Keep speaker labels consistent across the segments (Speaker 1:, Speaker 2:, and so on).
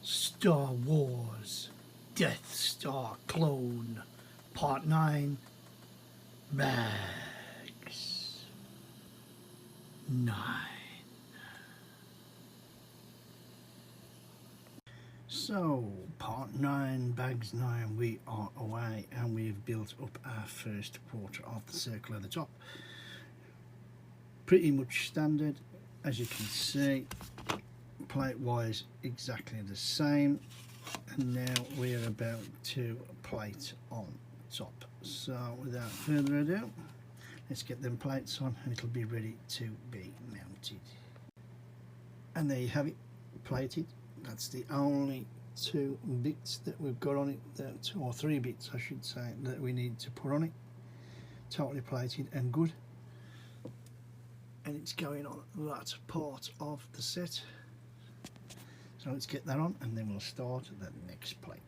Speaker 1: Star Wars Death Star Clone Part 9 Bags 9. So, Part 9, Bags 9, we are away and we've built up our first quarter of the circle at the top. Pretty much standard, as you can see, plate wise exactly the same, and now we're about to plate on top. So without further ado, let's get them plates on and it'll be ready to be mounted. And there you have it, plated. That's the only two bits that we've got on it, two or three bits I should say, that we need to put on it. Totally plated and good, and it's going on that part of the set. So let's get that on and then we'll start the next plate.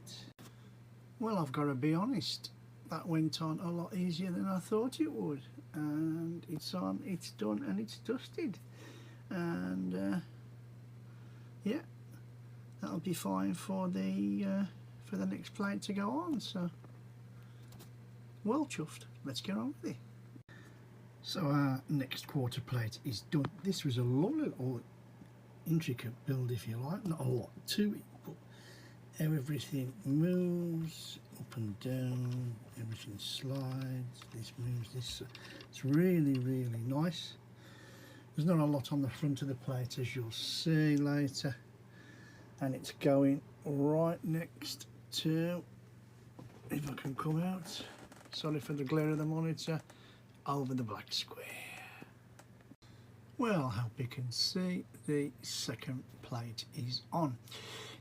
Speaker 1: Well, I've got to be honest, that went on a lot easier than I thought it would, and it's on, it's done, and it's dusted, and yeah, that'll be fine for the next plate to go on. So well chuffed, let's get on with it. So our next quarter plate is done. This was a lovely little intricate build, if you like, not a lot to it, but everything moves up and down, everything slides, this moves, this, it's really nice. There's not a lot on the front of the plate, as you'll see later, and it's going right next to, if I can come out, sorry for the glare of the monitor, over the black square. Well, I hope you can see the second plate is on.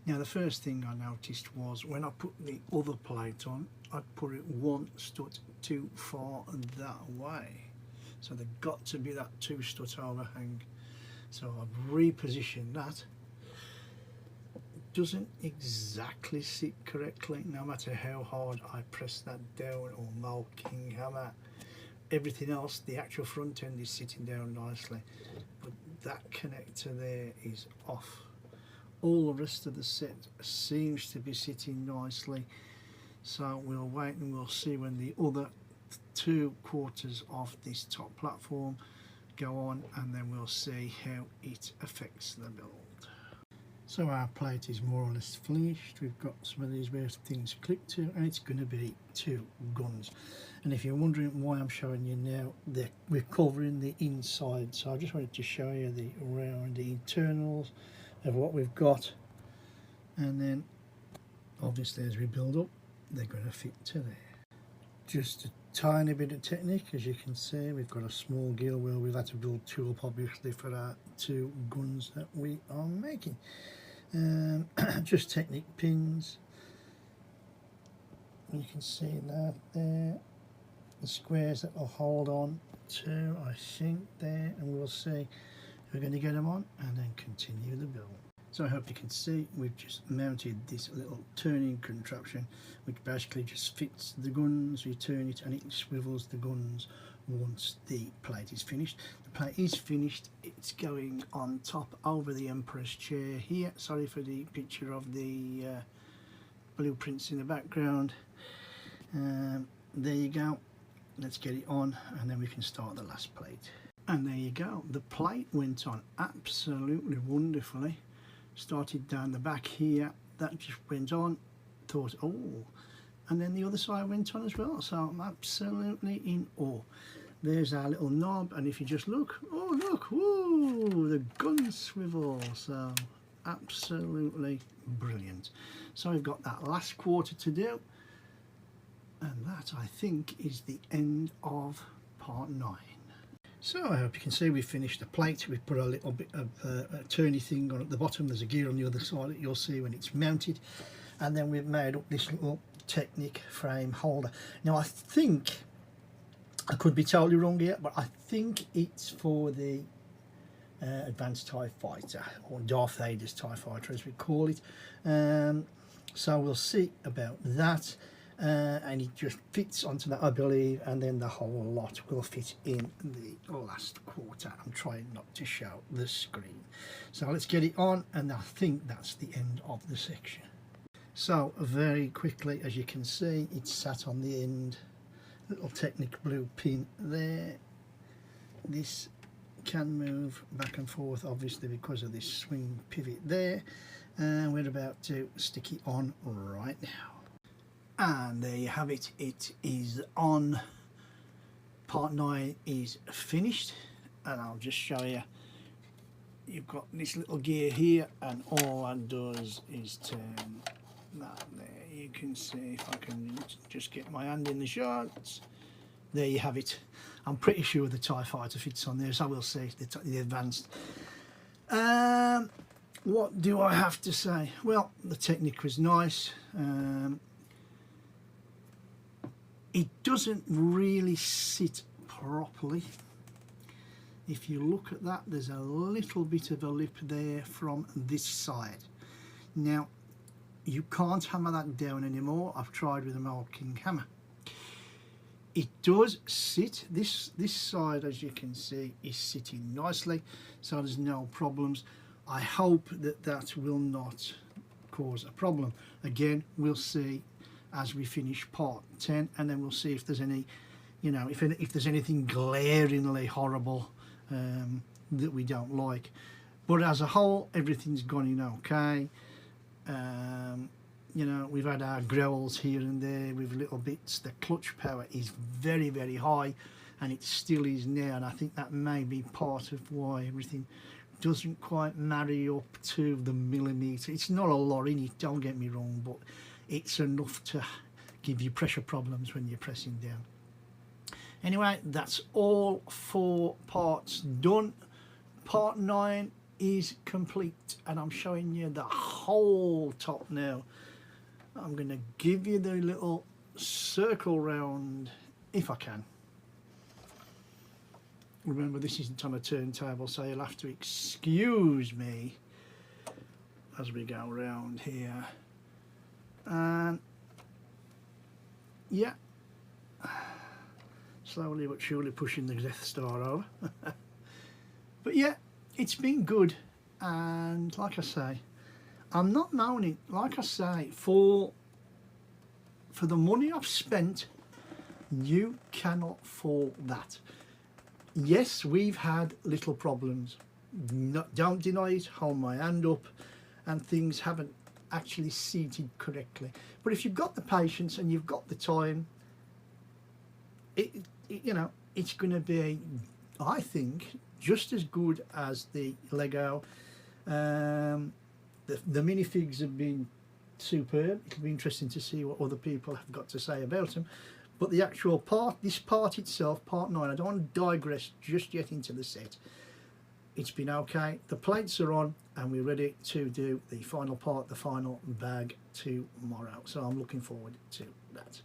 Speaker 1: Now the first thing I noticed was when I put the other plate on, I put it one strut too far that way. So there got to be that 2 strut overhang. So I've repositioned that. It doesn't exactly sit correctly, no matter how hard I press that down or marking hammer. Everything else, the actual front end is sitting down nicely, but that connector there is off. All the rest of the set seems to be sitting nicely, so we'll wait and we'll see when the other 2 quarters of this top platform go on, and then we'll see how it affects the build. So our plate is more or less finished. We've got some of these various things clipped to, and it's going to be 2 guns. And if you're wondering why I'm showing you now, we're covering the inside, so I just wanted to show you the around the internals of what we've got, and then obviously as we build up, they're going to fit to there. Just a tiny bit of technique, as you can see, we've got a small gear wheel. We've had to build 2 up obviously for our 2 guns that we are making. Just technique pins, you can see that there, the squares that will hold on to, I think, there, and we'll see. We're going to get them on and then continue the build. So I hope you can see we've just mounted this little turning contraption which basically just fits the guns. You turn it and it swivels the guns once the plate is finished. The plate is finished, it's going on top over the Emperor's chair here. Sorry for the picture of the blueprints in the background. There you go, let's get it on and then we can start the last plate. And there you go, the plate went on absolutely wonderfully. Started down the back here, that just went on, thought, oh, and then the other side went on as well, so I'm absolutely in awe. There's our little knob, and if you just look, oh look, whoa, the gun swivel, so absolutely brilliant. So we've got that last quarter to do, and that I think is the end of part 9. So I hope you can see we finished the plate. We've put a little bit of a turny thing on at the bottom. There's a gear on the other side that you'll see when it's mounted, and then we've made up this little Technic frame holder. Now I think, I could be totally wrong here, but I think it's for the Advanced TIE Fighter, or Darth Vader's TIE Fighter as we call it. So we'll see about that. and it just fits onto that, I believe, and then the whole lot will fit in the last quarter. I'm trying not to show the screen, so let's get it on, and I think that's the end of the section. So very quickly, as you can see, it's sat on the end, little Technic blue pin there. This can move back and forth, obviously, because of this swing pivot there, and we're about to stick it on right now. And there you have it, it is on. Part 9 is finished, and I'll just show you. You've got this little gear here, and all that does is turn that there. You can see, if I can just get my hand in the shots, there you have it. I'm pretty sure the TIE Fighter fits on there, so we'll see the advanced. What do I have to say? Well, the Technic was nice. It doesn't really sit properly. If you look at that, there's a little bit of a lip there from this side. Now, you can't hammer that down anymore. I've tried with a Mole King hammer. It does sit, this side, as you can see, is sitting nicely, so there's no problems. I hope that that will not cause a problem. Again, we'll see as we finish part 10, and then we'll see if there's any, you know, if there's anything glaringly horrible that we don't like. But as a whole, everything's gone in okay. You know, we've had our growls here and there with little bits. The clutch power is very, very high, and it still is now, and I think that may be part of why everything doesn't quite marry up to the millimetre. It's not a lot in it, don't get me wrong, but it's enough to give you pressure problems when you're pressing down. Anyway, that's all 4 parts done. Part 9 is complete, and I'm showing you the whole top now. I'm going to give you the little circle round if I can. Remember, this isn't on a turntable, so you'll have to excuse me as we go around here. And yeah, slowly but surely pushing the Death Star over. But yeah, it's been good, and like I say, I'm not moaning. Like I say, for the money I've spent, you cannot fault that. Yes, we've had little problems. Don't deny it. Hold my hand up, and things haven't actually seated correctly. But if you've got the patience and you've got the time, you know, it's going to be, I think, just as good as the Lego. The minifigs have been superb. It'll be interesting to see what other people have got to say about them. But the actual part, this part itself, part 9, I don't want to digress just yet into the set. It's been okay. The plates are on, and we're ready to do the final part, the final bag tomorrow. So I'm looking forward to that.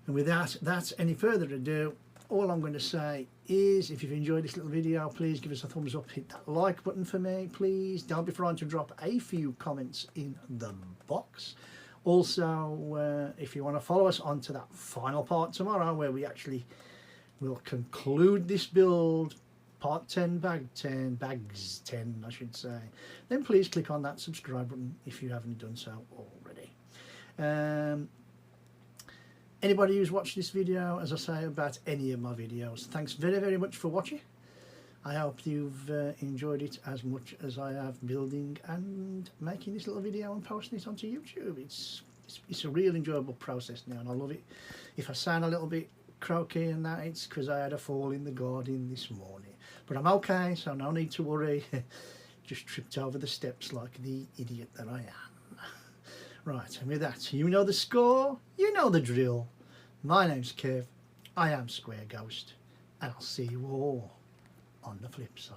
Speaker 1: And without any further ado, all I'm going to say is, if you've enjoyed this little video, please give us a thumbs up, hit that like button for me, please. Don't be frightened to drop a few comments in the box. Also, if you want to follow us on to that final part tomorrow, where we actually will conclude this build, part 10, bags 10 I should say, then please click on that subscribe button if you haven't done so already. Anybody who's watched this video, as I say about any of my videos, thanks very, very much for watching. I hope you've enjoyed it as much as I have building and making this little video and posting it onto YouTube. It's a real enjoyable process now, and I love it. If I sound a little bit croaky and that, it's because I had a fall in the garden this morning. But I'm okay, so no need to worry. Just tripped over the steps like the idiot that I am. Right, and with that, you know the score, you know the drill. My name's Kev, I am Square Ghost, and I'll see you all on the flip side.